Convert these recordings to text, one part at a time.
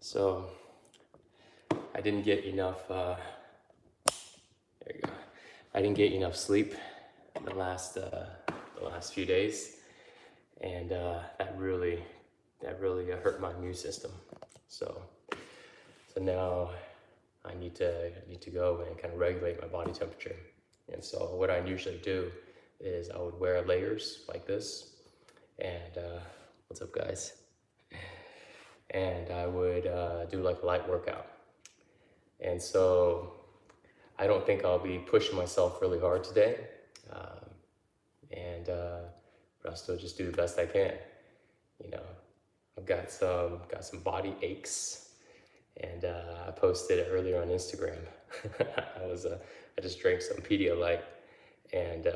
So I didn't get enough, there you go. I didn't get enough sleep the last few days, and that really hurt my immune system. So now I need to go and kind of regulate my body temperature. And so what I usually do is I would wear layers like this, and what's up, guys? And I would do like a light workout. And so I don't think I'll be pushing myself really hard today, but I'll still just do the best I can. You know, I've got some body aches, and I posted it earlier on Instagram. I just drank some Pedialyte and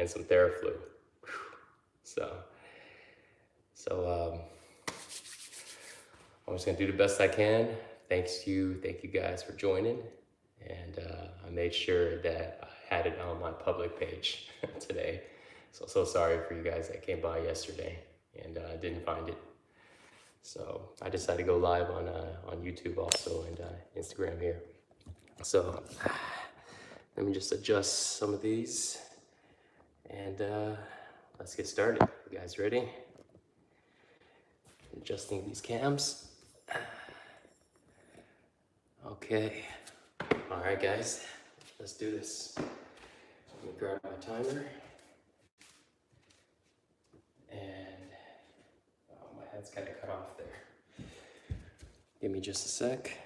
some Theraflu. So I'm just gonna do the best I can. Thank you guys for joining, and I made sure that I had it on my public page today. So sorry for you guys that came by yesterday and didn't find it. So I decided to go live on YouTube also, and Instagram here. So let me just adjust some of these, and let's get started. You guys ready? Adjusting these cams. Okay. All right, guys, let's do this. Let me grab my timer. And my head's kind of cut off there. Give me just a sec.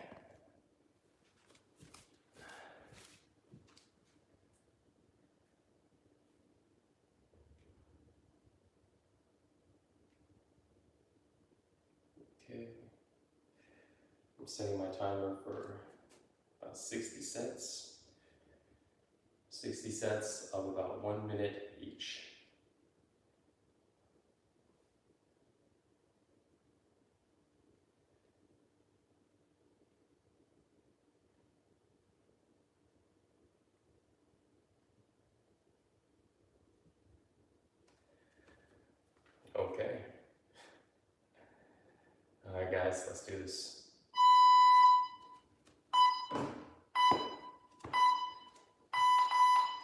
Okay. I'm setting my timer for about 60 sets. 60 sets of about 1 minute each. Okay. All right, guys, let's do this.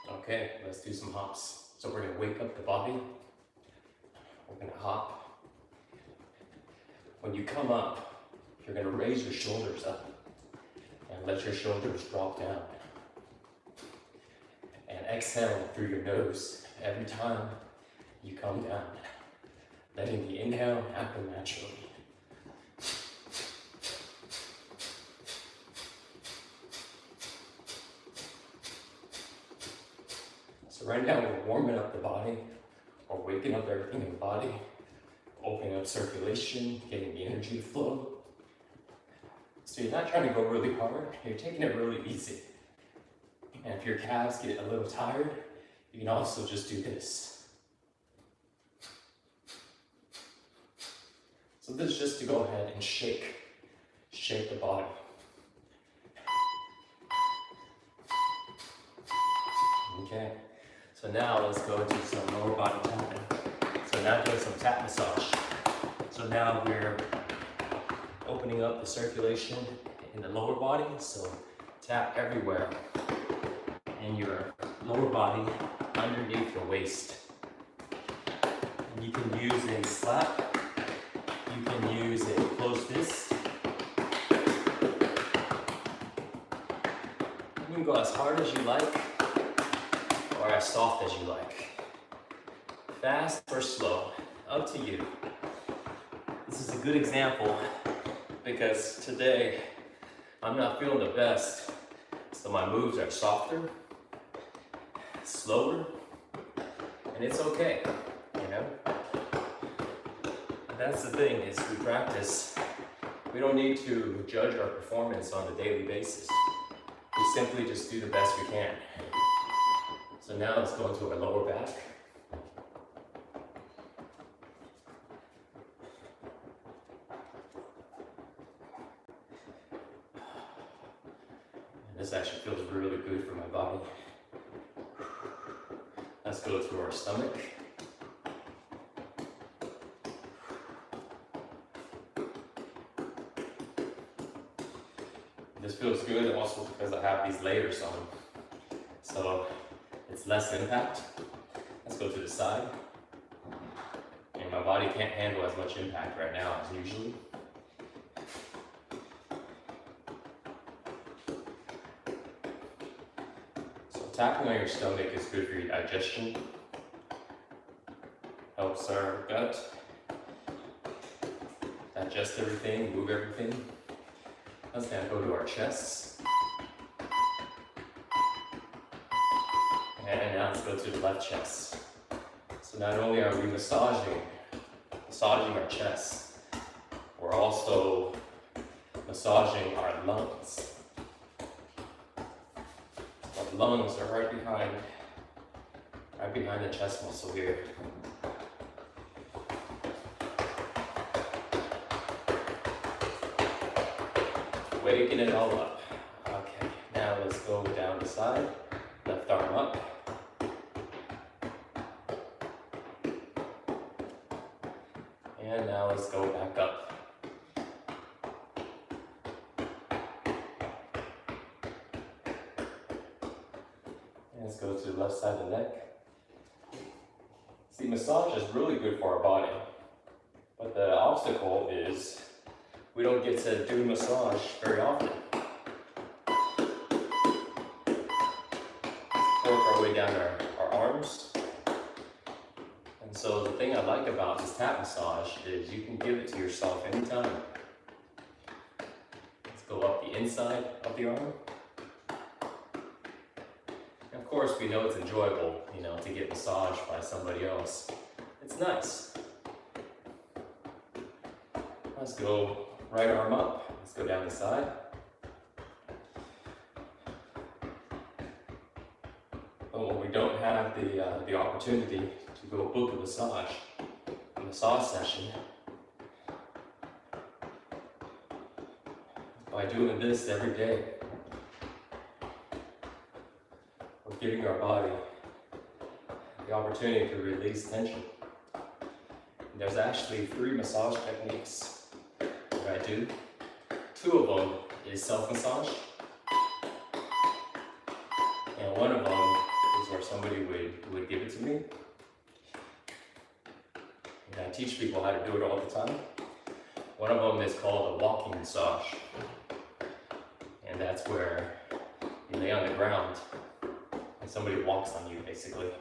Okay, let's do some hops. So we're gonna wake up the body. We're gonna hop. When you come up, you're gonna raise your shoulders up and let your shoulders drop down. And exhale through your nose every time you come down, letting the inhale happen naturally. So right now we're warming up the body, or waking up everything in the body, opening up circulation, getting the energy to flow. So you're not trying to go really hard, you're taking it really easy. And if your calves get a little tired, you can also just do this. So this is just to go ahead and shake the body. Okay, so now let's go into some lower body tapping. So now doing some tap massage. So now we're opening up the circulation in the lower body, so tap everywhere in your lower body underneath your waist. And you can use a slap, you can use a closed fist. You can go as hard as you like or as soft as you like. Fast or slow, up to you. This is a good example because today I'm not feeling the best, so my moves are softer, slower, and it's okay, you know? And that's the thing, is we practice. We don't need to judge our performance on a daily basis. We simply just do the best we can. So now let's go into our lower back. And this actually feels really good for my body. Let's go to our stomach. this feels good also because I have these layers on. So it's less impact. Let's go to the side. And my body can't handle as much impact right now as usually. So tapping on your stomach is good for your digestion. Helps our gut digest everything, move everything. Let's now go to our chests. And now let's go to the left chest. So not only are we massaging our chest, we're also massaging our lungs. Our lungs are right behind the chest muscle here. Waking it all up. Okay, now let's go down the side. Left arm up. And now let's go back up. And let's go to the left side of the neck. See, massage is really good for our body. But the obstacle is we don't get to do massage very often. Let's work our way down our arms. And so the thing I like about this tap massage is you can give it to yourself anytime. Let's go up the inside of the arm. And of course, we know it's enjoyable, to get massaged by somebody else. It's nice. Let's go right arm up. Let's go down the side. But when we don't have the opportunity to go book a massage session, by doing this every day, we're giving our body the opportunity to release tension. And there's actually 3 massage techniques that I do. 2 of them is self-massage, and 1 of them is where somebody would give it to me. And I teach people how to do it all the time. 1 of them is called a walking massage, and that's where you lay on the ground and somebody walks on you, basically.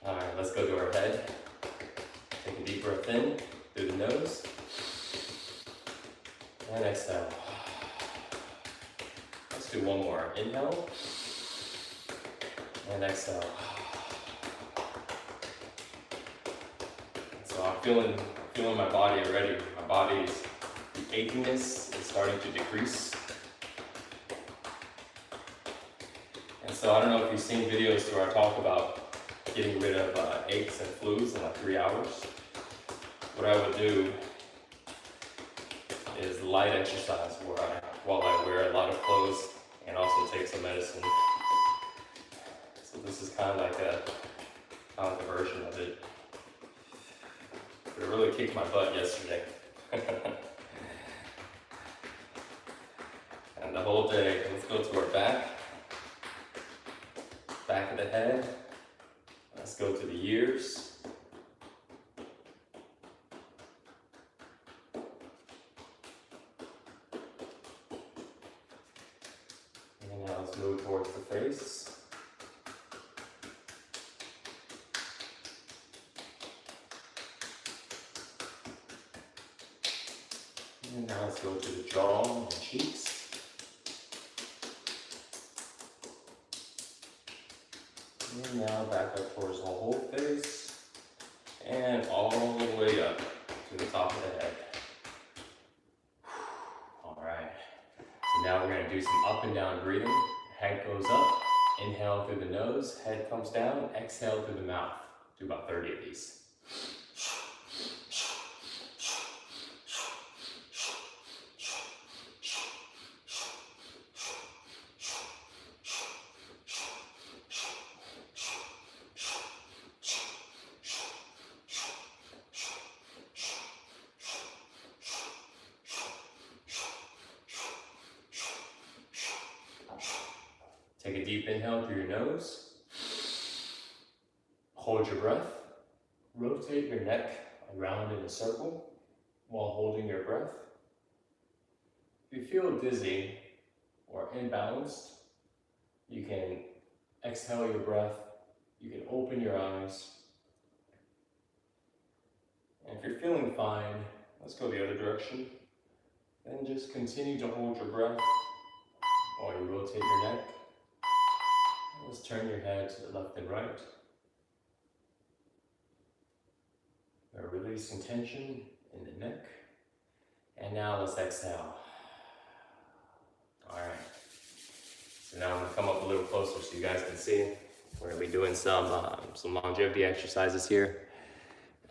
All right, let's go to our head. Take a deep breath in through the nose. And exhale. Let's do 1 more. Inhale. And exhale. So I'm feeling my body already. My body's achiness is starting to decrease. And so I don't know if you've seen videos where I talk about getting rid of aches and flus in like 3 hours. What I would do is light exercise while I wear a lot of clothes and also take some medicine. So this is kind of like a version of it. But it really kicked my butt yesterday. And the whole day, let's go to our back of the head. Let's go to the ears. And now let's move towards the face. And now let's go to the jaw and cheeks. And now back up towards the whole face and all the way up to the top of the head. All right, so now we're gonna do some up and down breathing. Head goes up, inhale through the nose, head comes down, exhale through the mouth. Do about 30 of these. Take a deep inhale through your nose. Hold your breath. Rotate your neck around in a circle while holding your breath. If you feel dizzy or imbalanced, you can exhale your breath. You can open your eyes. And if you're feeling fine, let's go the other direction. Then just continue to hold your breath while you rotate your neck. Let's turn your head to the left and right. We're releasing tension in the neck. And now let's exhale. All right. So now I'm gonna come up a little closer so you guys can see. We're gonna be doing some longevity exercises here.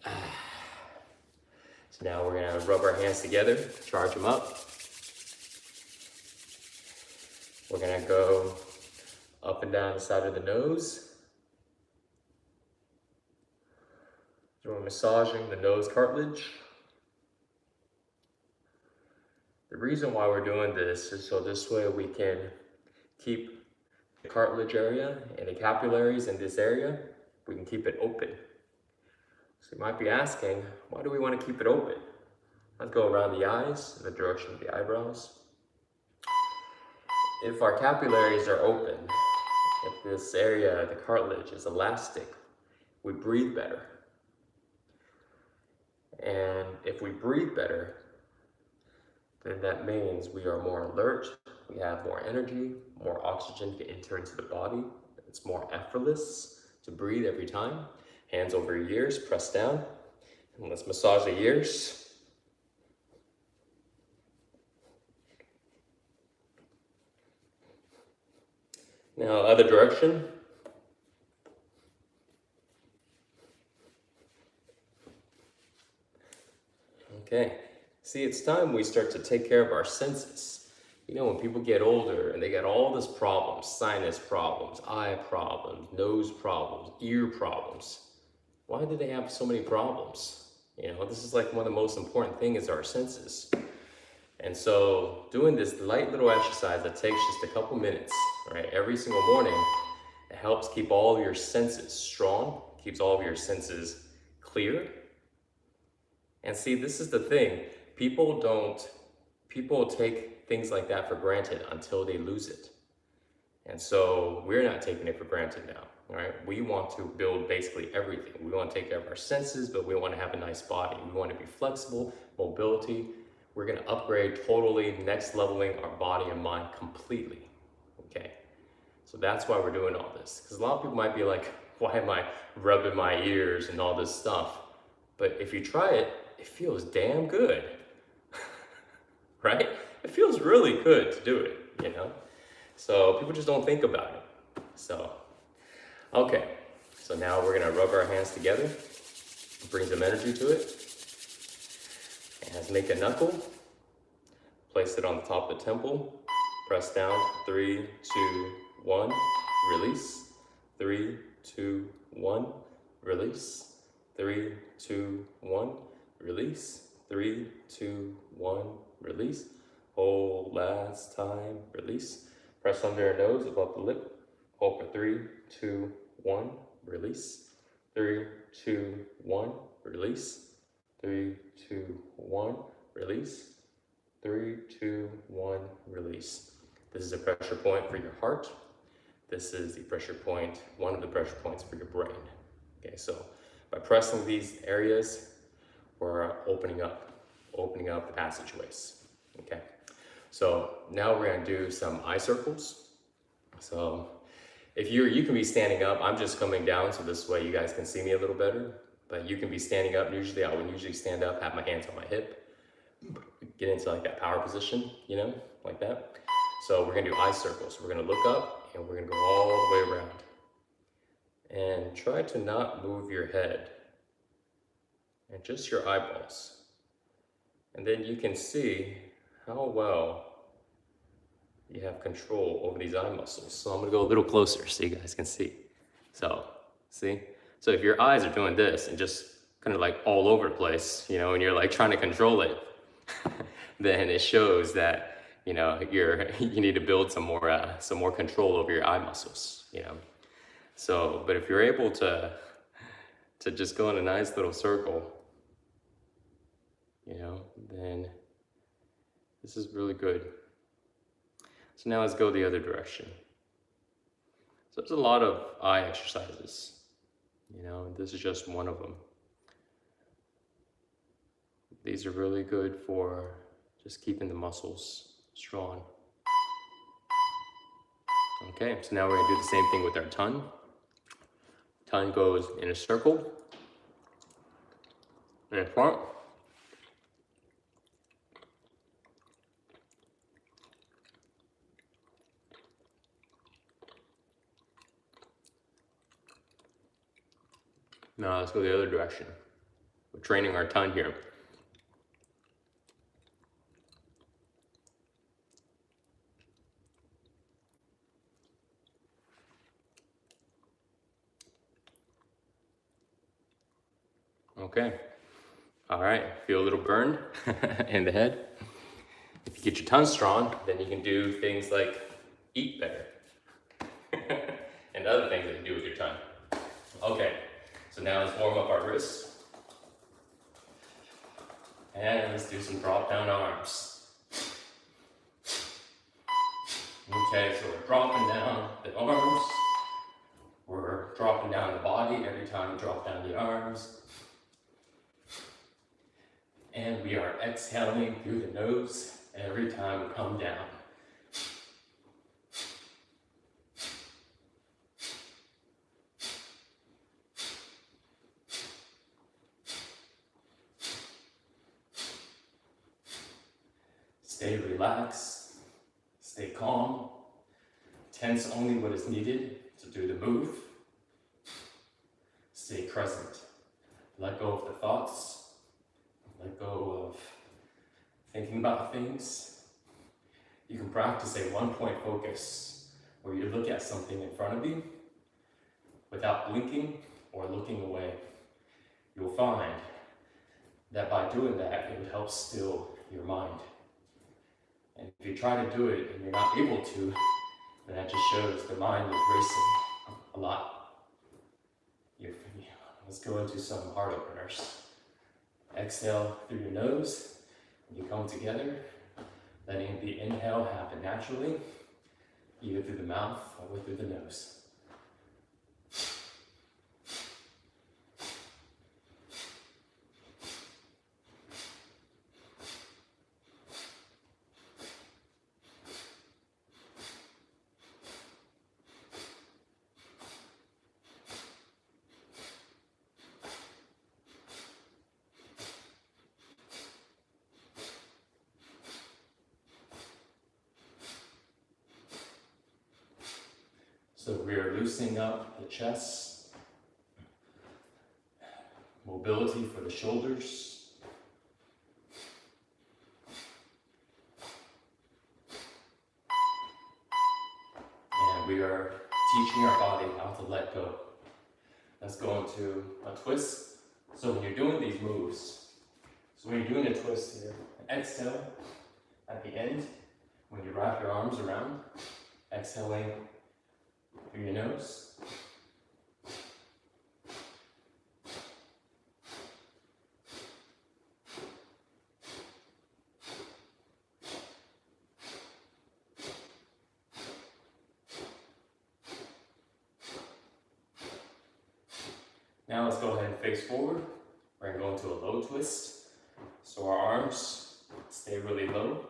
So now we're gonna rub our hands together, charge them up. We're gonna go up and down the side of the nose. So we're massaging the nose cartilage. The reason why we're doing this is so this way we can keep the cartilage area and the capillaries in this area, we can keep it open. So you might be asking, why do we want to keep it open? Let's go around the eyes, in the direction of the eyebrows. If our capillaries are open, if this area, the cartilage, is elastic, we breathe better. And if we breathe better, then that means we are more alert, we have more energy, more oxygen to enter into the body. It's more effortless to breathe every time. Hands over your ears, press down, and let's massage the ears. Now, other direction. Okay, see, it's time we start to take care of our senses. You know, when people get older and they get all these problems, sinus problems, eye problems, nose problems, ear problems, why do they have so many problems? You know, this is like one of the most important things is our senses. And so doing this light little exercise that takes just a couple minutes, right, every single morning, it helps keep all of your senses strong, keeps all of your senses clear. And see, this is the thing. People take things like that for granted until they lose it. And so we're not taking it for granted now, right? We want to build basically everything. We want to take care of our senses, but we want to have a nice body. We want to be flexible, mobility. We're going to upgrade totally, next leveling our body and mind completely, okay? So that's why we're doing all this. Because a lot of people might be like, why am I rubbing my ears and all this stuff? But if you try it, it feels damn good, right? It feels really good to do it, you know? So people just don't think about it. So, okay. So now we're gonna rub our hands together, bring some energy to it. And make a knuckle, place it on the top of the temple, press down, 3, 2, 1, release, 3, 2, 1, release, 3, 2, 1, release, 3, 2, 1, release, hold last time, release, press under your nose above the lip, hold for 3, 2, 1, release, 3, 2, 1, release, 3, 2, 1, release, 3, 2, 1, release. This is a pressure point for your heart. This is the pressure point, one of the pressure points for your brain. Okay, so by pressing these areas, we're opening up the passageways. Okay, so now we're gonna do some eye circles. So if you can be standing up, I'm just coming down so this way you guys can see me a little better. But you can be standing up. Usually I would usually stand up, have my hands on my hip, get into like that power position, you know, like that. So we're gonna do eye circles. We're gonna look up and we're gonna go all the way around. And try to not move your head and just your eyeballs. And then you can see how well you have control over these eye muscles. So I'm gonna go a little closer so you guys can see. So, see? So if your eyes are doing this and just kind of like all over the place, you know, and you're like trying to control it, then it shows that you know, you need to build some more control over your eye muscles, you know. So, but if you're able to just go in a nice little circle, you know, then this is really good. So now let's go the other direction. So there's a lot of eye exercises, you know, and this is just one of them. These are really good for just keeping the muscles strong. Okay, so now we're gonna do the same thing with our tongue. Tongue goes in a circle, in front. Now let's go the other direction. We're training our tongue here. Okay. All right. Feel a little burn in the head. If you get your tongue strong, then you can do things like eat better and other things that you do with your tongue. Okay. So now let's warm up our wrists. And let's do some drop down arms. Okay, so we're dropping down the arms. We're dropping down the body every time we drop down the arms. And we are exhaling through the nose every time we come down. Stay relaxed, stay calm, tense only what is needed to do the move. Stay present. Let go of the thoughts. Let go of thinking about things. You can practice a one-point focus where you look at something in front of you without blinking or looking away. You'll find that by doing that, it will help still your mind. And if you try to do it and you're not able to, then that just shows the mind is racing a lot. Let's go into some heart openers. Exhale through your nose, and you come together, letting the inhale happen naturally, either through the mouth or through the nose. So we are loosening up the chest, mobility for the shoulders, and we are teaching our body how to let go. Let's go into a twist. So when you're doing these moves, so when you're doing a twist here, exhale at the end, when you wrap your arms around, exhaling through your nose. Now let's go ahead and face forward. We're going to go into a low twist. So our arms stay really low.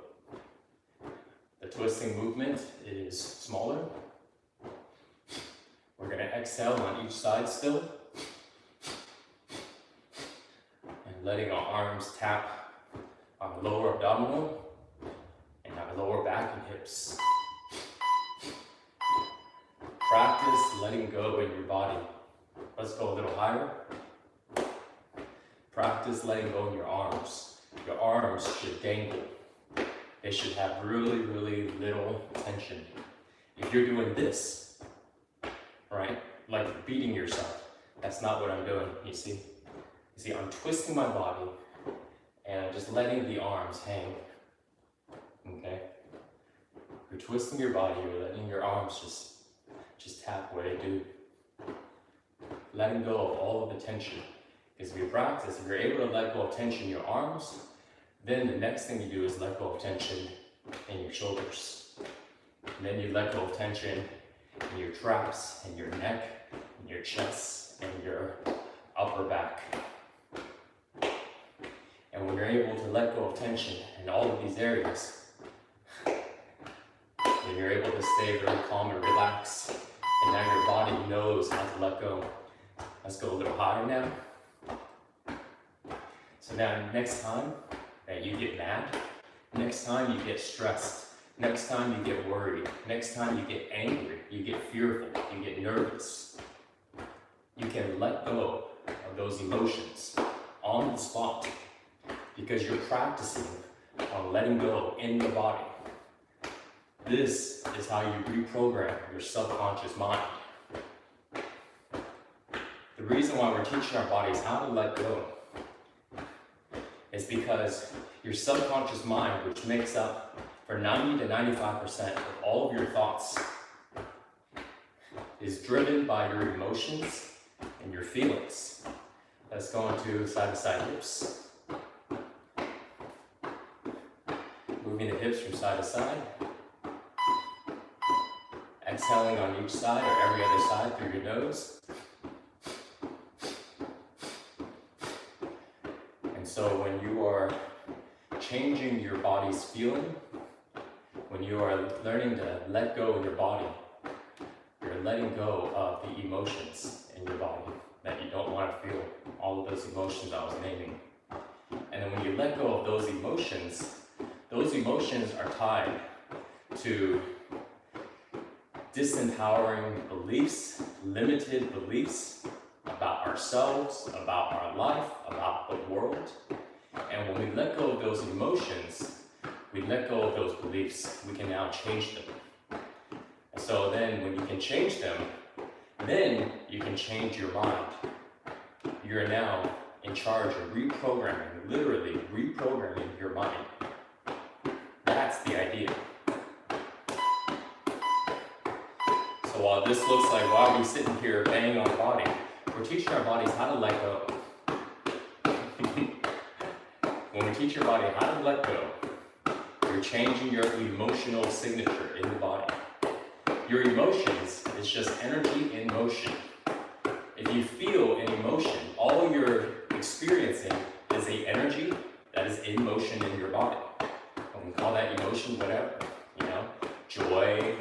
The twisting movement is smaller. We're going to exhale on each side still. And letting our arms tap our lower abdominal and our lower back and hips. Practice letting go in your body. Let's go a little higher. Practice letting go in your arms. Your arms should dangle. They should have really, really little tension. If you're doing this, right, like beating yourself, that's not what I'm doing, you see? You see, I'm twisting my body and I'm just letting the arms hang, okay? You're twisting your body, you're letting your arms just tap where they do. Letting go of all of the tension. Because if you practice, if you're able to let go of tension in your arms, then the next thing you do is let go of tension in your shoulders. And then you let go of tension in your traps, and your neck, and your chest, and your upper back. And when you're able to let go of tension in all of these areas, then you're able to stay very calm and relaxed. And now your body knows how to let go. Let's go a little higher now. So now next time that you get mad, next time you get stressed, next time you get worried, next time you get angry, you get fearful, you get nervous, you can let go of those emotions on the spot because you're practicing on letting go in the body. This is how you reprogram your subconscious mind. The reason why we're teaching our bodies how to let go is because your subconscious mind, which makes up for 90 to 95% of all of your thoughts, is driven by your emotions and your feelings. Let's go into side-to-side hips. Moving the hips from side to side. Exhaling on each side or every other side through your nose. And so when you are changing your body's feeling, when you are learning to let go of your body, you're letting go of the emotions in your body that you don't want to feel, all of those emotions I was naming. And then when you let go of those emotions are tied to disempowering beliefs, limited beliefs about ourselves, about our life, about the world. And when we let go of those emotions, we let go of those beliefs, we can now change them. And so then when you can change them, then you can change your mind. You're now in charge of reprogramming, literally reprogramming your mind. That's the idea. So while this looks like, why are we sitting here banging on the body? We're teaching our bodies how to let go. When we teach your body how to let go, you're changing your emotional signature in the body. Your emotions is just energy in motion. If you feel an emotion, all you're experiencing is the energy that is in motion in your body. And we call that emotion whatever, joy,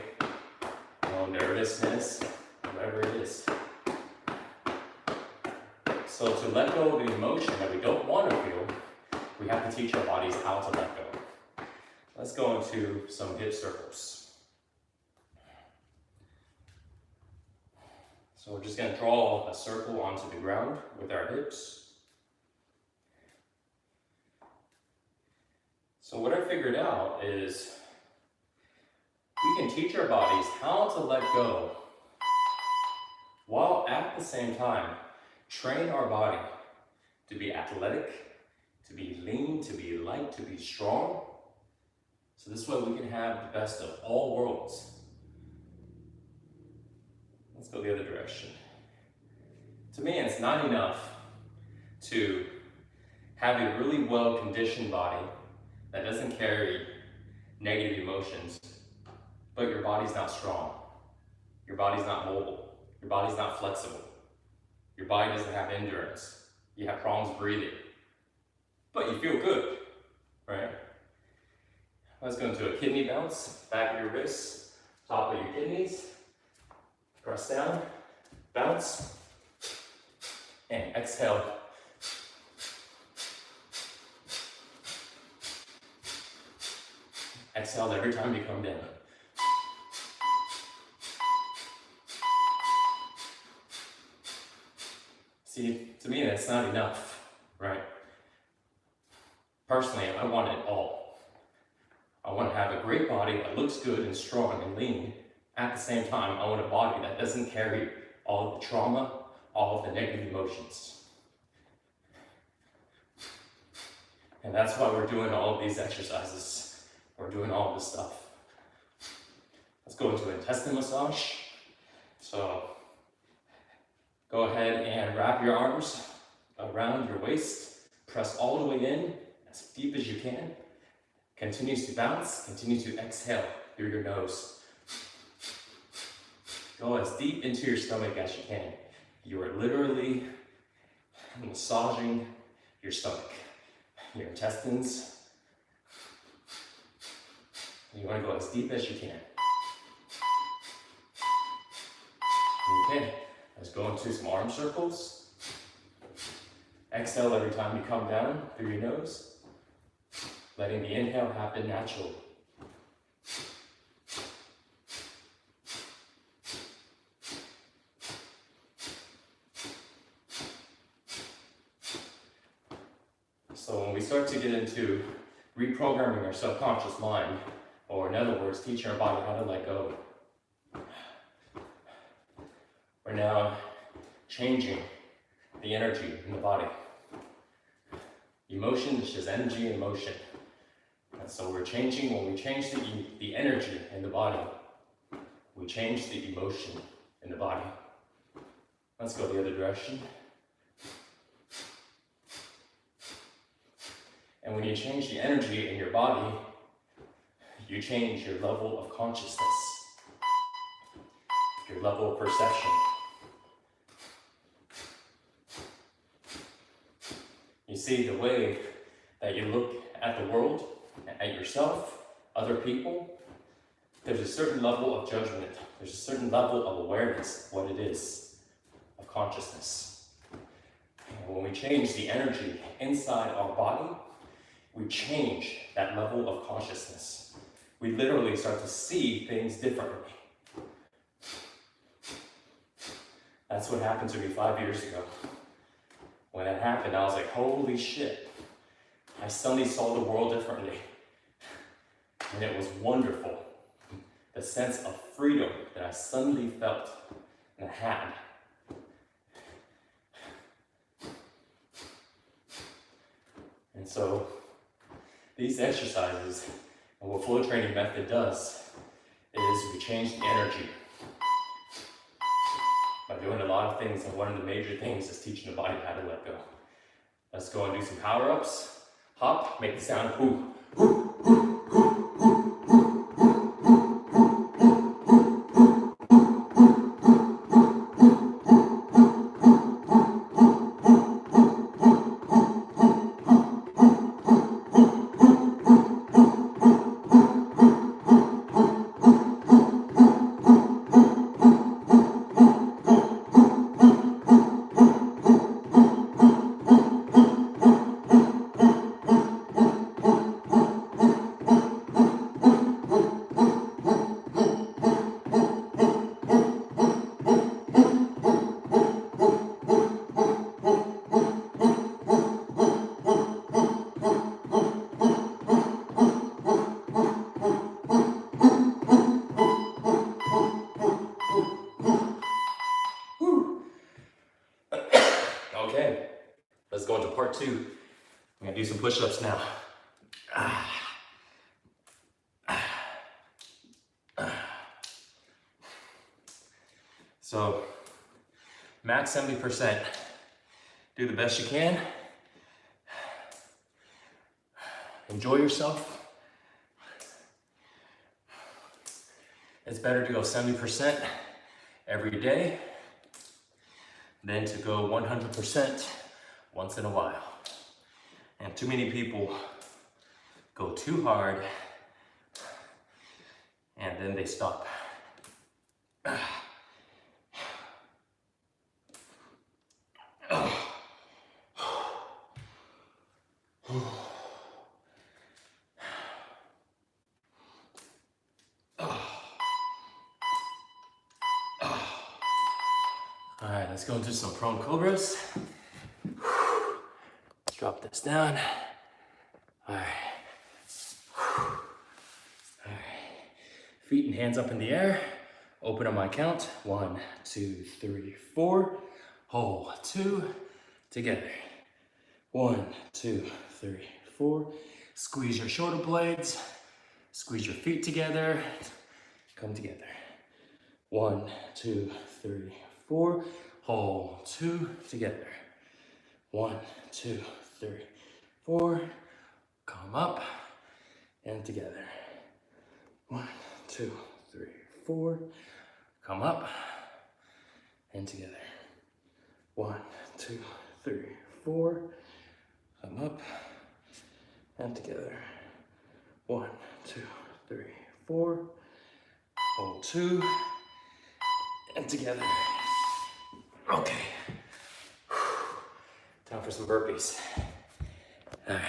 nervousness, whatever it is. So to let go of the emotion that we don't want to feel, we have to teach our bodies how to let go. Let's go into some hip circles. So we're just going to draw a circle onto the ground with our hips. So what I figured out is we can teach our bodies how to let go while at the same time train our body to be athletic, to be lean, to be light, to be strong. So this way we can have the best of all worlds. Let's go the other direction. To me, it's not enough to have a really well-conditioned body that doesn't carry negative emotions, but your body's not strong. Your body's not mobile. Your body's not flexible. Your body doesn't have endurance. You have problems breathing, but you feel good, right? Let's go into a kidney bounce. Back of your wrists, top of your kidneys. Press down, bounce, and exhale. Exhale every time you come down. See, to me that's not enough, right? Personally, I want it all. I want to have a great body that looks good and strong and lean. At the same time, I want a body that doesn't carry all of the trauma, all of the negative emotions. And that's why we're doing all of these exercises. We're doing all of this stuff. Let's go into intestine massage. So go ahead and wrap your arms around your waist. Press all the way in, as deep as you can. Continues to bounce, continue to exhale through your nose. Go as deep into your stomach as you can. You are literally massaging your stomach, your intestines. You want to go as deep as you can. Okay, let's go into some arm circles. Exhale every time you come down through your nose, letting the inhale happen naturally. So when we start to get into reprogramming our subconscious mind, or in other words, teaching our body how to let go, we're now changing the energy in the body. Emotion is just energy and motion. And so we're changing, when we change the energy in the body, we change the emotion in the body. Let's go the other direction. And when you change the energy in your body, you change your level of consciousness, your level of perception. You see, the way that you look at the world, at yourself, other people, there's a certain level of judgment. There's a certain level of awareness of what it is, of consciousness. And when we change the energy inside our body, we change that level of consciousness. We literally start to see things differently. That's what happened to me 5 years ago. When that happened, I was like, holy shit. I suddenly saw the world differently. And it was wonderful. The sense of freedom that I suddenly felt and had. And so, these exercises, and what flow training method does, is we change the energy by doing a lot of things, and one of the major things is teaching the body how to let go. Let's go and do some power-ups. Hop, make the sound whoo. Okay, let's go into part 2. I'm gonna do some push-ups now. So, max 70%. Do the best you can. Enjoy yourself. It's better to go 70% every day than to go 100% once in a while. And too many people go too hard and then they stop. All right, let's go into some prone cobras. Let's drop this down. All right. All right. Feet and hands up in the air. Open on my count. 1, 2, 3, 4. Hold 2. Together. 1, 2, 3, 4. Squeeze your shoulder blades. Squeeze your feet together. come together. 1, 2, 3, 4. Hold, 2, together. 1, 2, 3, 4. Come up and together. 1, 2, 3, 4. Come up and together. 1, 2, 3, 4. Come up and together. 1, 2, 3, 4. Hold, 2 and together. Okay. Time for some burpees. All right.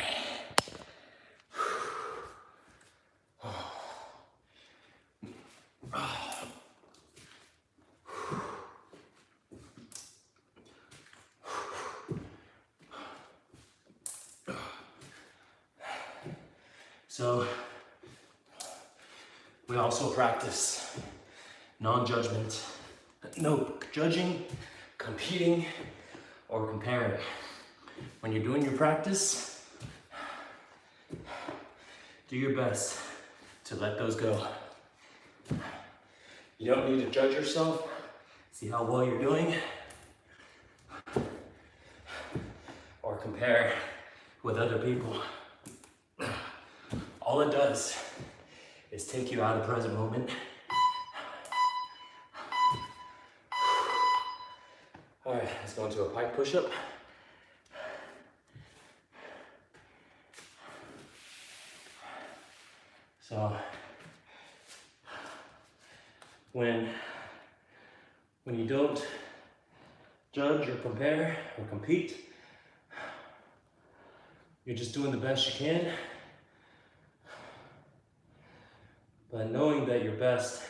So, we also practice non-judgment, no judging, competing, or comparing. When you're doing your practice, do your best to let those go. You don't need to judge yourself, see how well you're doing, or compare with other people. All it does is take you out of the present moment. All right, let's go into a pike push-up. So, when you don't judge or compare or compete, you're just doing the best you can. But knowing that your best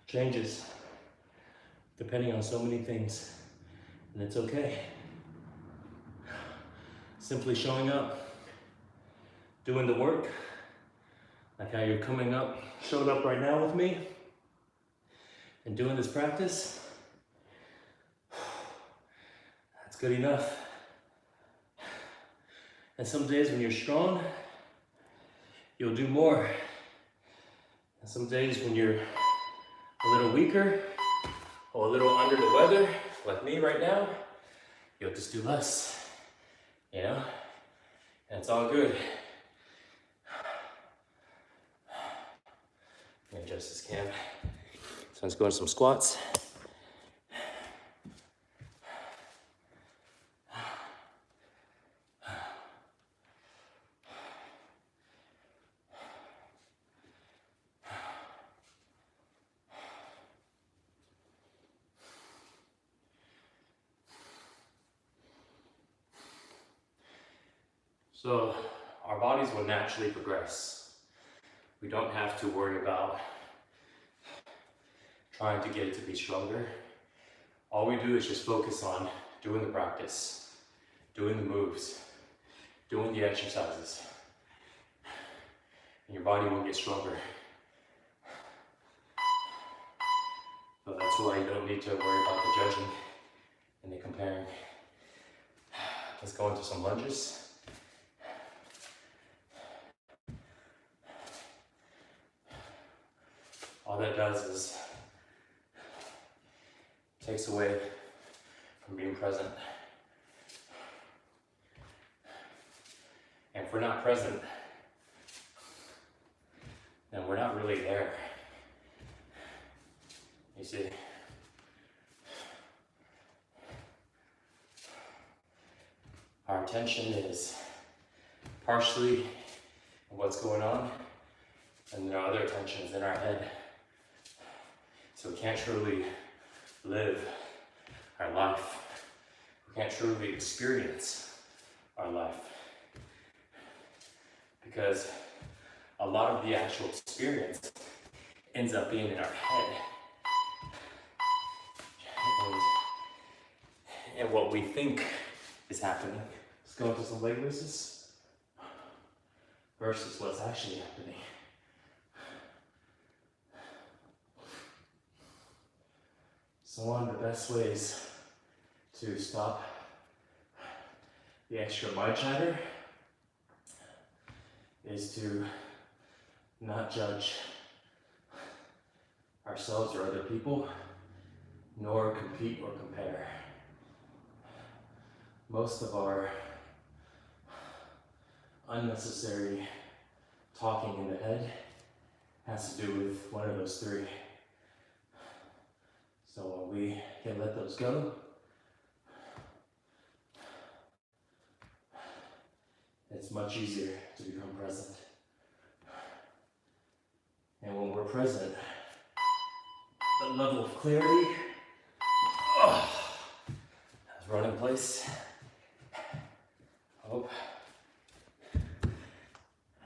changes depending on so many things, and it's okay. Simply showing up, doing the work, like how you're showing up right now with me, and doing this practice, that's good enough. And some days when you're strong, you'll do more. And some days when you're a little weaker or a little under the weather, like me right now, you'll just do less, you know? And it's all good. Let me adjust this cam. So let's go into some squats. So our bodies will naturally progress. We don't have to worry about trying to get it to be stronger. All we do is just focus on doing the practice, doing the moves, doing the exercises, and your body will get stronger. So that's why you don't need to worry about the judging and the comparing. Let's go into some lunges. All that does is takes away from being present. And if we're not present, then we're not really there. You see? Our attention is partially on what's going on, and there are other attentions in our head. So we can't truly live our life. We can't truly experience our life. Because a lot of the actual experience ends up being in our head. And what we think is happening. Let's go into some leg raises versus what's actually happening. So one of the best ways to stop the extra mind chatter is to not judge ourselves or other people, nor compete or compare. Most of our unnecessary talking in the head has to do with one of those three. So when we can let those go, it's much easier to become present. And when we're present, the level of clarity has run in place. Oh,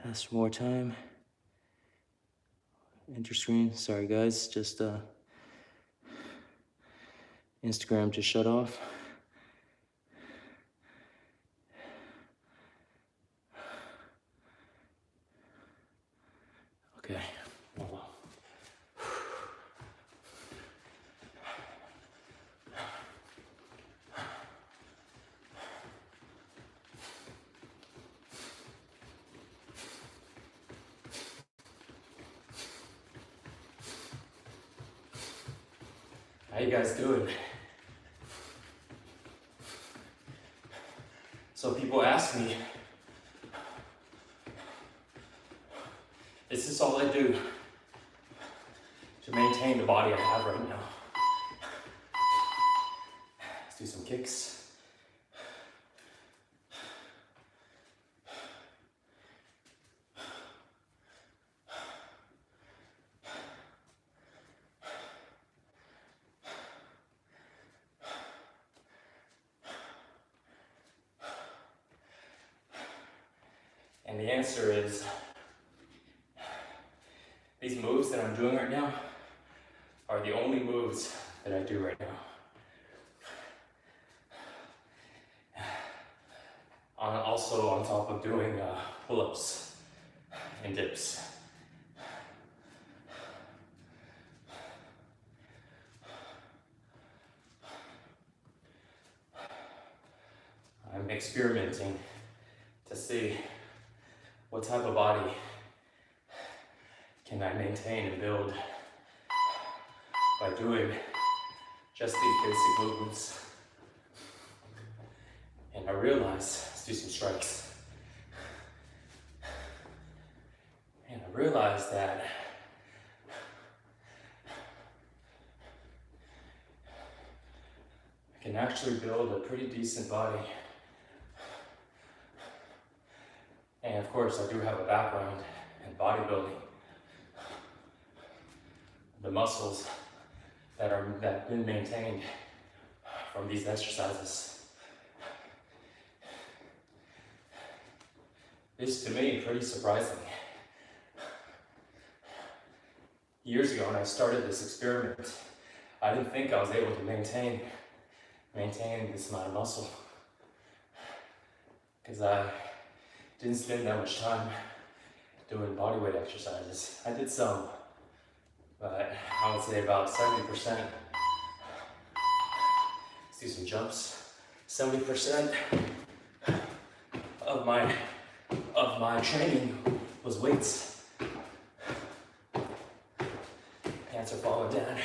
ask for more time. Enter screen. Sorry guys, just Instagram just shut off. Okay. How you guys doing? So people ask me, is this all I do to maintain the body I have right now? Let's do some kicks. And the answer is, these moves that I'm doing right now are the only moves that I do right now. Also on top of doing pull-ups and dips. I'm experimenting to see what type of body can I maintain and build by doing just these basic movements. And I realize, let's do some strikes. And I realize that I can actually build a pretty decent body. And of course, I do have a background in bodybuilding. The muscles that have been maintained from these exercises is, to me, pretty surprising. Years ago, when I started this experiment, I didn't think I was able to maintain this amount of muscle, because I didn't spend that much time doing bodyweight exercises. I did some, but I would say about 70%. Let's do some jumps. 70% of my training was weights. Pants are falling down.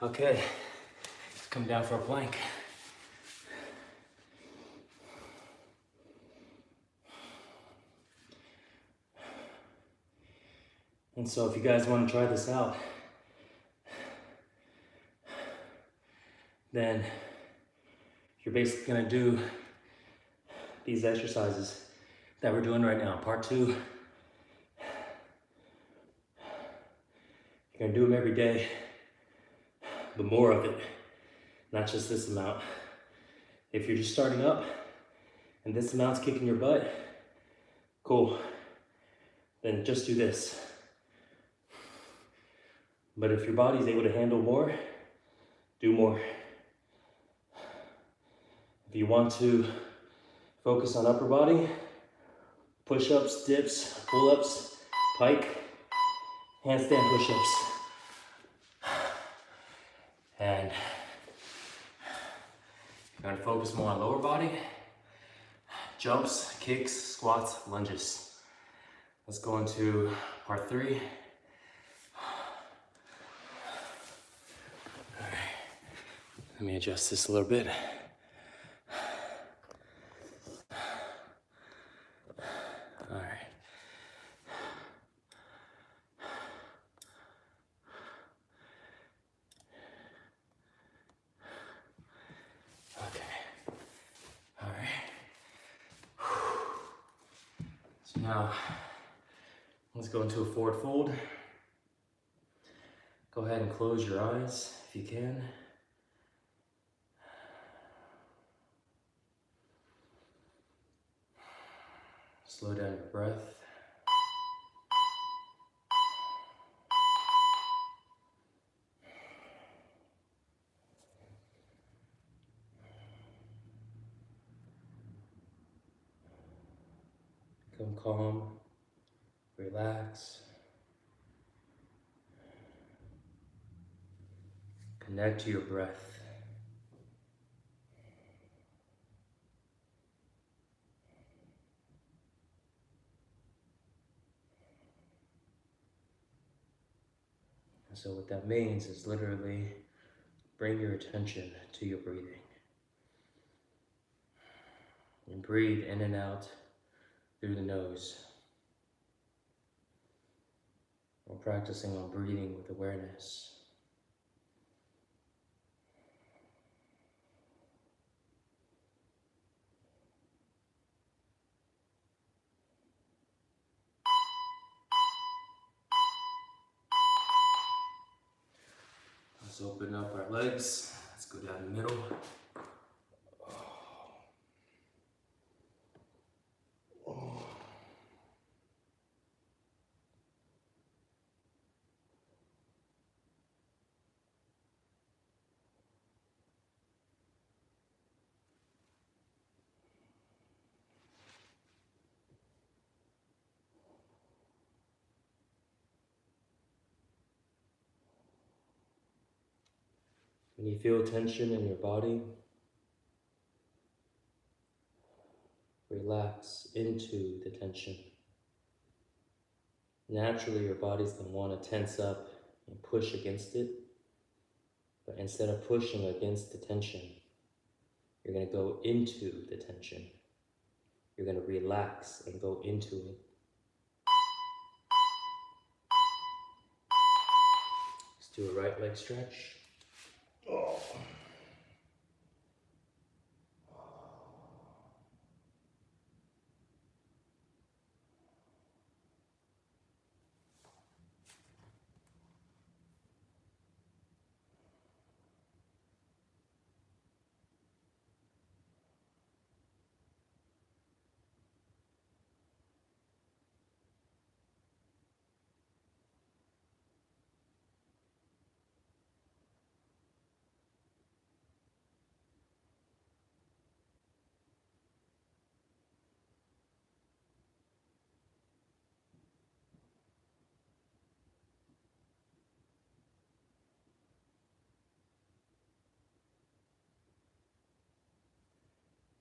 Okay, let's come down for a plank. And so if you guys want to try this out, then you're basically going to do these exercises that we're doing right now, part 2 You're gonna do them every day, but more of it, not just this amount. If you're just starting up and this amount's kicking your butt, cool, then just do this. But if your body's able to handle more, do more. If you want to focus on upper body, push-ups, dips, pull-ups, pike, handstand push-ups. And if you're gonna focus more on lower body, jumps, kicks, squats, lunges. Let's go into part 3. All right, let me adjust this a little bit. All right. Now, let's go into a forward fold. Go ahead and close your eyes if you can. Slow down your breath. Become calm, relax. Connect to your breath. So what that means is literally bring your attention to your breathing. And breathe in and out through the nose. We're practicing on breathing with awareness. Let's open up our legs. Let's go down the middle. When you feel tension in your body, relax into the tension. Naturally, your body's going to want to tense up and push against it. But instead of pushing against the tension, you're going to go into the tension. You're going to relax and go into it. Let's do a right leg stretch. Oh.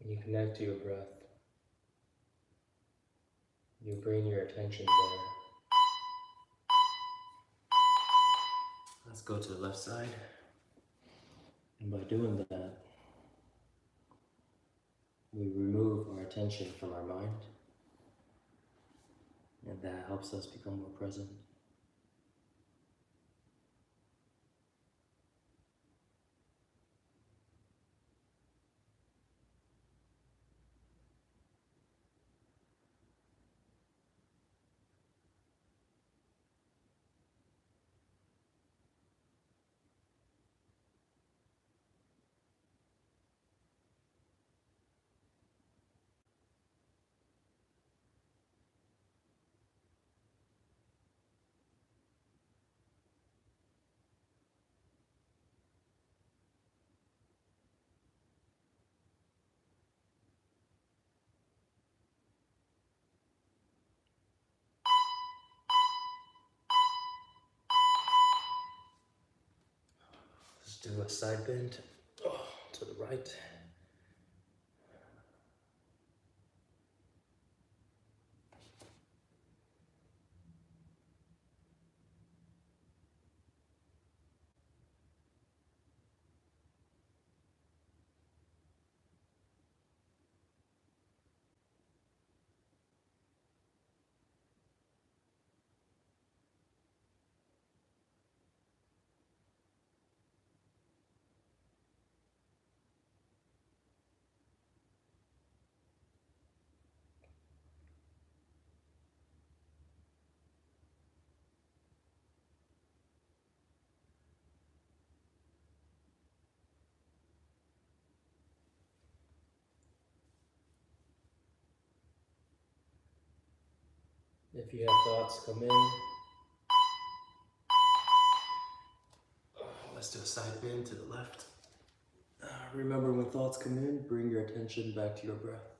When you connect to your breath, you bring your attention there. Let's go to the left side. And by doing that, we remove our attention from our mind. And that helps us become more present. do a side bend to the right. If you have thoughts come in, let's do a side bend to the left. Remember, when thoughts come in, bring your attention back to your breath.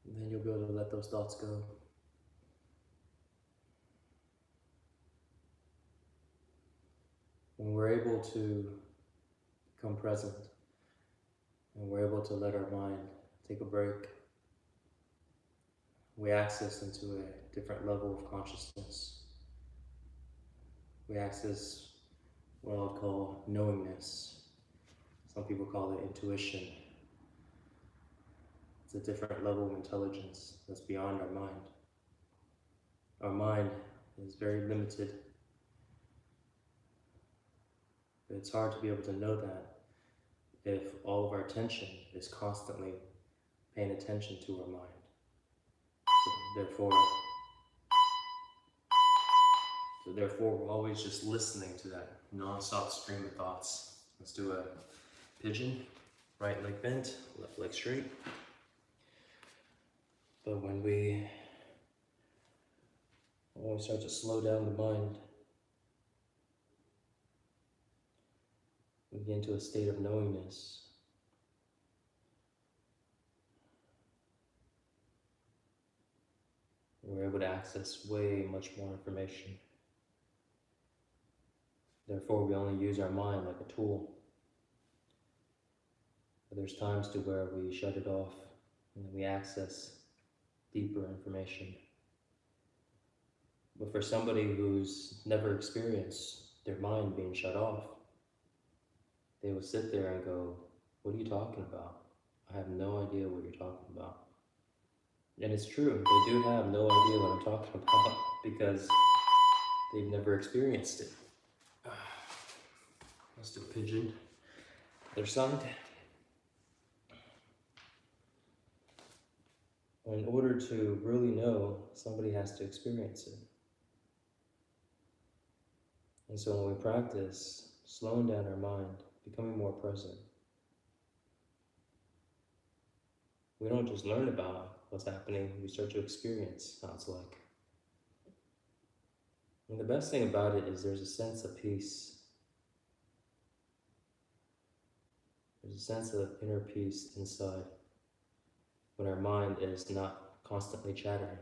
And then you'll be able to let those thoughts go. When we're able to become present, and we're able to let our mind take a break, we access into a different level of consciousness. We access what I'll call knowingness. Some people call it intuition. It's a different level of intelligence that's beyond our mind. Our mind is very limited, but it's hard to be able to know that if all of our attention is constantly paying attention to our mind. So therefore, we're always just listening to that non-stop stream of thoughts. Let's do a pigeon, right leg bent, left leg straight. But when we start to slow down the mind, we get into a state of knowingness. We're able to access way much more information. Therefore, we only use our mind like a tool. But there's times to where we shut it off and we access deeper information. But for somebody who's never experienced their mind being shut off, they will sit there and go, "What are you talking about? I have no idea what you're talking about." And it's true, they do have no idea what I'm talking about because they've never experienced it. Let's do a pigeon. Other side. In order to really know, somebody has to experience it. And so when we practice slowing down our mind, becoming more present, we don't just learn about what's happening, we start to experience how it's like. And the best thing about it is there's a sense of peace. There's a sense of inner peace inside when our mind is not constantly chattering.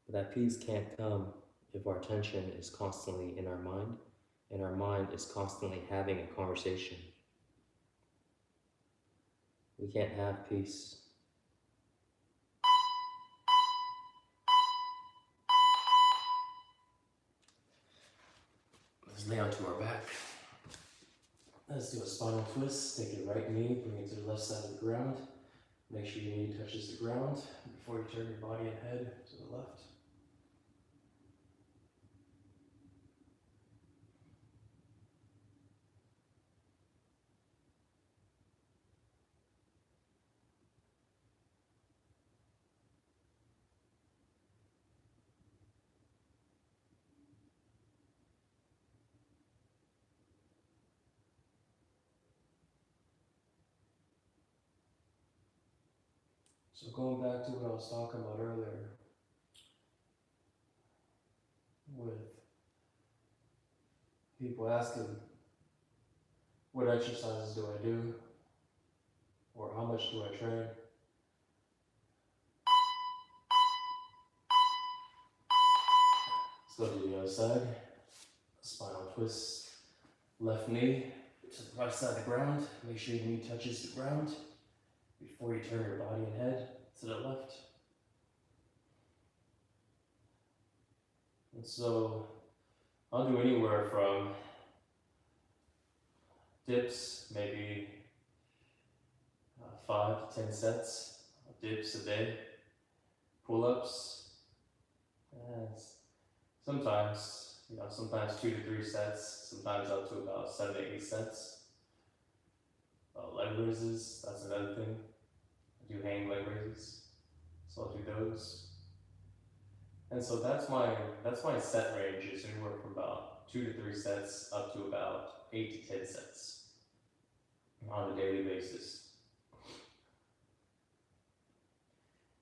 But that peace can't come if our attention is constantly in our mind and our mind is constantly having a conversation. We can't have peace. Let's lay onto our back. Let's do a spinal twist. Take your right knee, bring it to the left side of the ground. Make sure your knee touches the ground before you turn your body and head to the left. So going back to what I was talking about earlier, with people asking, what exercises do I do? Or how much do I train? Let's go to the other side. Spinal twist. Left knee to the right side of the ground. Make sure your knee touches the ground before you turn your body and head to the left. And so I'll do anywhere from dips, maybe 5 to 10 sets of dips a day, pull-ups, and sometimes 2 to 3 sets, sometimes up to about 7 to 8 sets. Leg raises, that's another thing. I do hang leg raises, so I'll do those. And so that's my set range is anywhere from about 2 to 3 sets up to about 8 to 10 sets on a daily basis.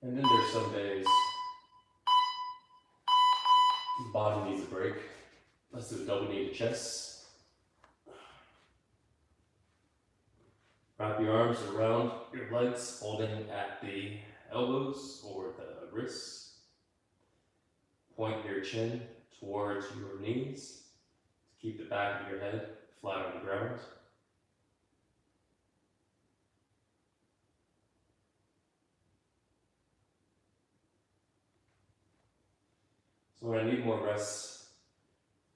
And then there's some days the body needs a break. Let's do a double knee to chest. Wrap your arms around your legs, holding at the elbows or the wrists. Point your chin towards your knees to keep the back of your head flat on the ground. So when I need more rest,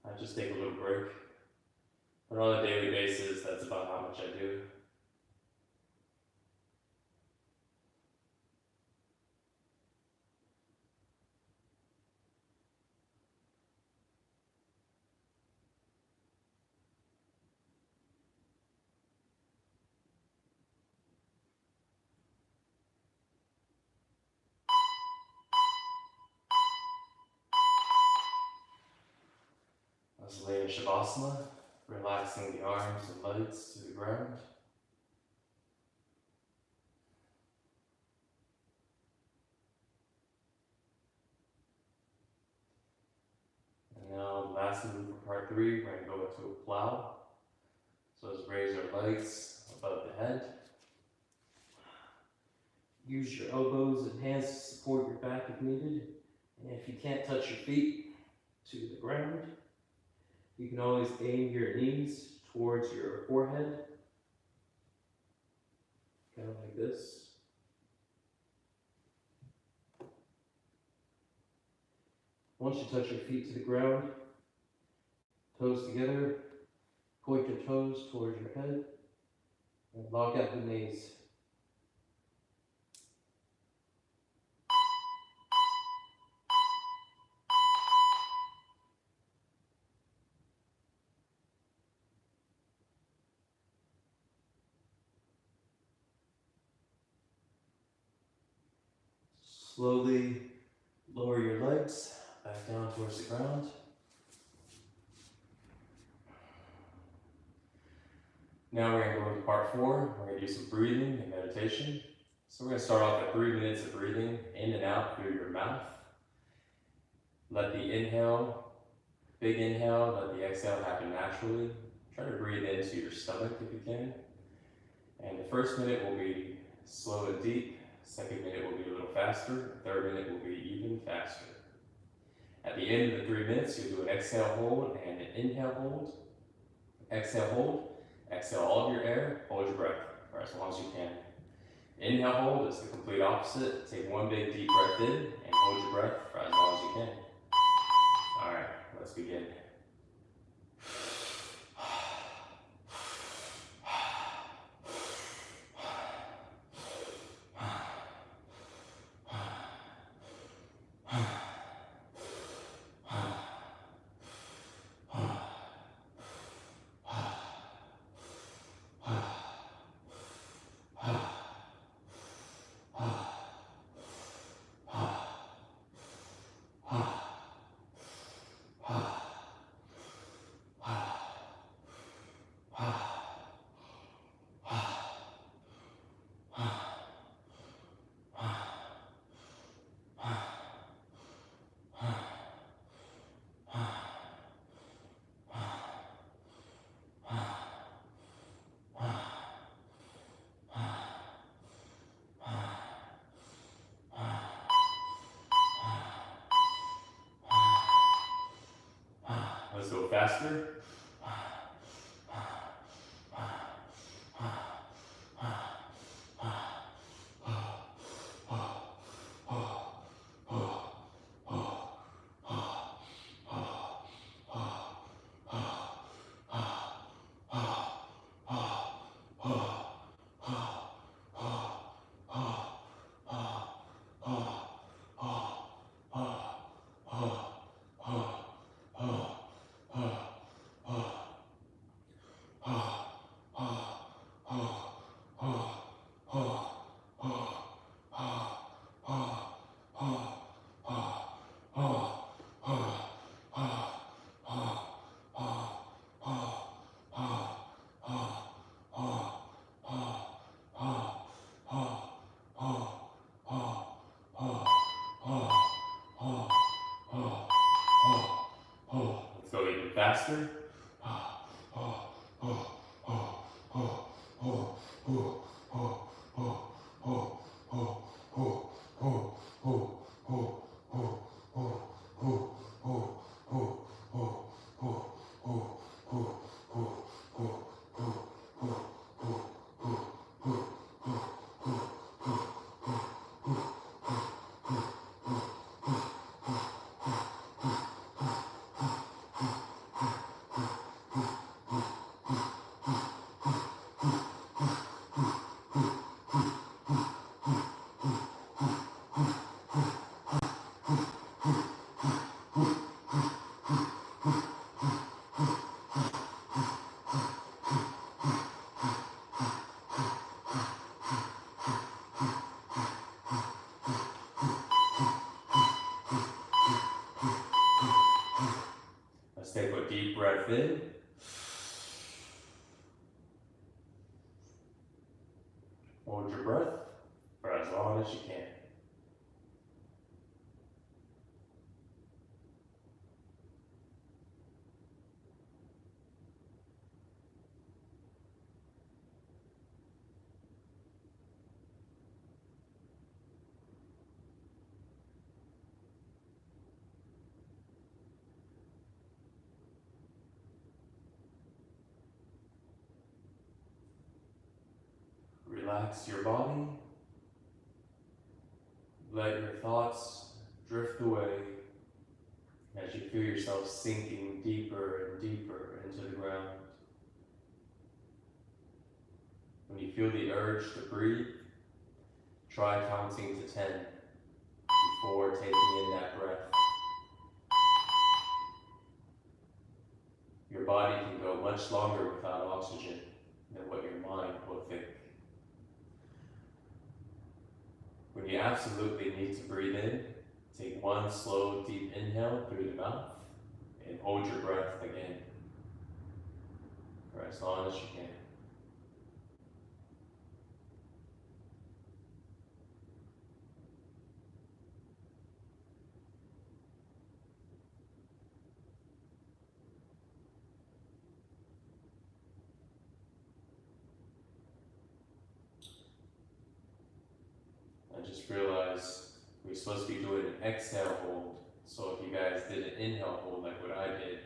I just take a little break. But on a daily basis, that's about how much I do. Let's lay in Shavasana, relaxing the arms and legs to the ground. And now, lastly, for part 3, we're going to go into a plow. So let's raise our legs above the head. Use your elbows and hands to support your back if needed. And if you can't touch your feet to the ground, you can always aim your knees towards your forehead, kind of like this. Once you touch your feet to the ground, toes together, point your toes towards your head, and lock out the knees. Slowly lower your legs back down towards the ground. Now we're going to go into part 4. We're going to do some breathing and meditation. So we're going to start off at 3 minutes of breathing in and out through your mouth. Let the inhale, big inhale, let the exhale happen naturally. Try to breathe into your stomach if you can. And the first minute will be slow and deep. Second minute will be a little faster. Third minute will be even faster. At the end of the 3 minutes, you'll do an exhale hold and an inhale hold. Exhale hold. Exhale all of your air. Hold your breath for as long as you can. Inhale hold is the complete opposite. Take one big deep breath in and hold your breath for as long as you can. All right, let's begin. go faster. Let's go even faster. Let's take a deep breath in. Hold your breath for as long as you can. Relax your body. Let your thoughts drift away as you feel yourself sinking deeper and deeper into the ground. When you feel the urge to breathe, try counting to 10 before taking in that breath. Your body can go much longer without oxygen than what your mind will think. When you absolutely need to breathe in, take one slow, deep inhale through the mouth and hold your breath again for as long as you can. Just realize we're supposed to be doing an exhale hold. So if you guys did an inhale hold like what I did,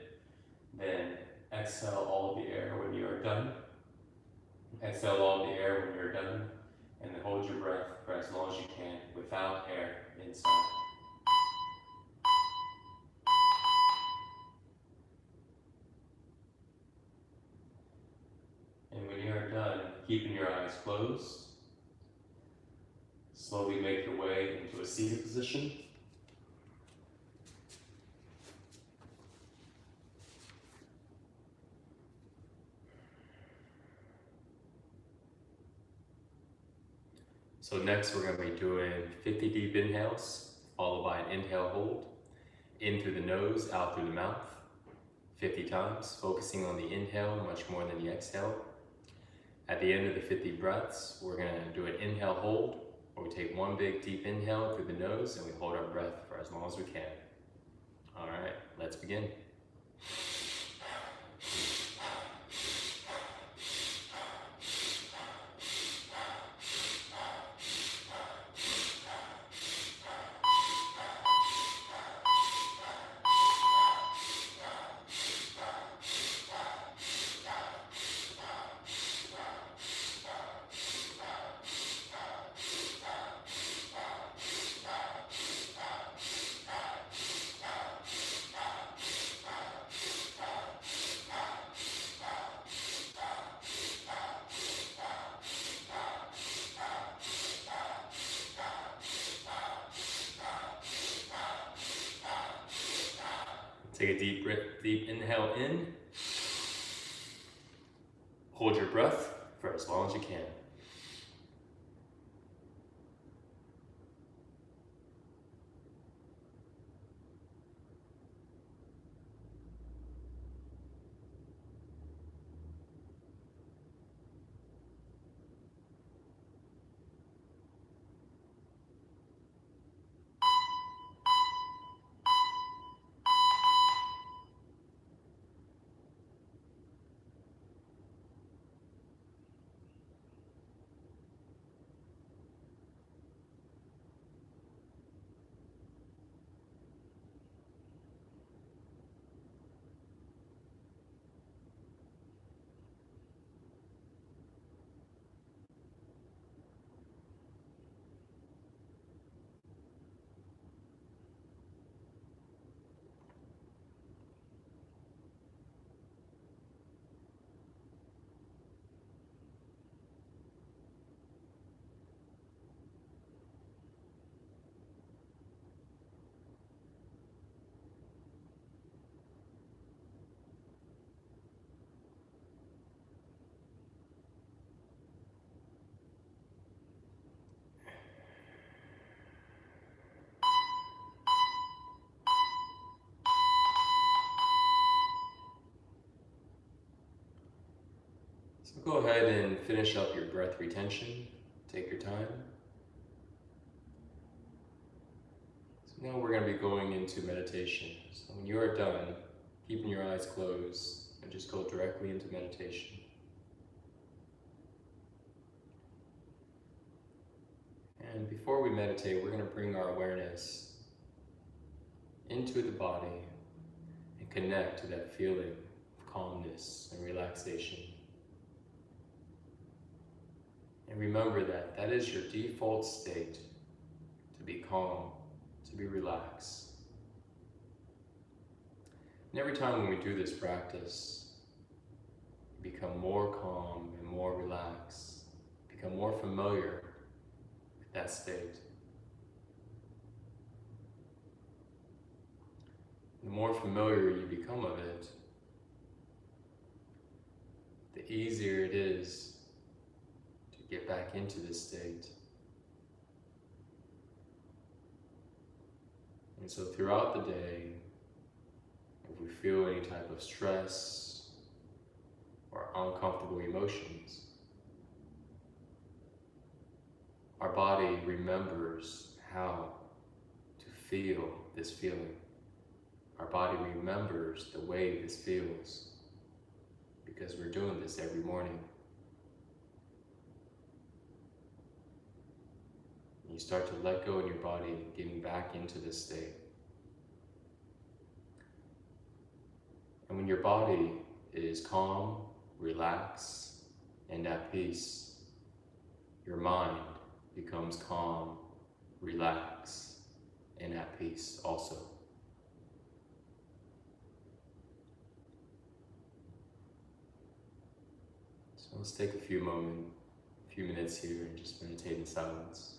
then exhale all the air when you are done. Exhale all the air when you're done, and then hold your breath for as long as you can without air inside. And when you are done, keeping your eyes closed, slowly make your way into a seated position. So next we're going to be doing 50 deep inhales, followed by an inhale hold, in through the nose, out through the mouth, 50 times, focusing on the inhale much more than the exhale. At the end of the 50 breaths, we're going to do an inhale hold, where we take one big deep inhale through the nose and we hold our breath for as long as we can. All right, let's begin. Take a deep breath, deep inhale in. Hold your breath for as long as you can. So go ahead and finish up your breath retention. Take your time. So now we're going to be going into meditation. So when you are done, keeping your eyes closed, and just go directly into meditation. And before we meditate, we're going to bring our awareness into the body and connect to that feeling of calmness and relaxation. And remember that that is your default state, to be calm, to be relaxed. And every time when we do this practice, you become more calm and more relaxed, become more familiar with that state. The more familiar you become of it, the easier it is to get back into this state. And so throughout the day, if we feel any type of stress or uncomfortable emotions, our body remembers how to feel this feeling. Our body remembers the way this feels because we're doing this every morning. And you start to let go in your body, getting back into this state. And when your body is calm, relaxed, and at peace, your mind becomes calm, relaxed, and at peace also. So let's take a few minutes here and just meditate in silence.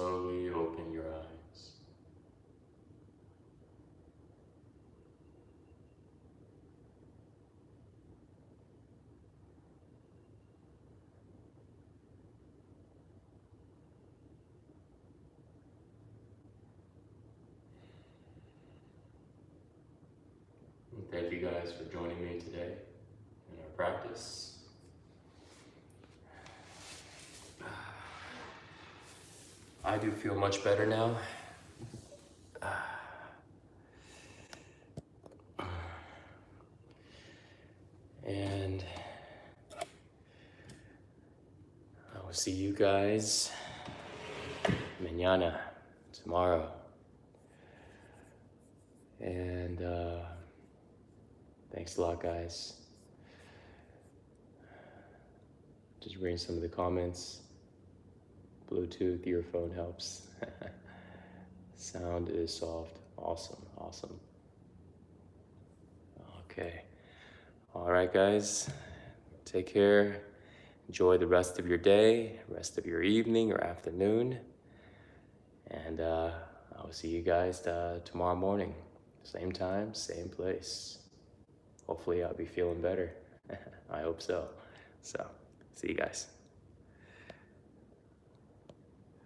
slowly open your eyes. And thank you guys for joining me today in our practice. I do feel much better now. And I will see you guys mañana, tomorrow. And thanks a lot, guys. Just reading some of the comments. Bluetooth earphone helps. Sound is soft. Awesome, awesome. Okay. All right, guys. Take care. Enjoy the rest of your day, rest of your evening or afternoon. And I will see you guys tomorrow morning. Same time, same place. Hopefully I'll be feeling better. I hope so. So, see you guys.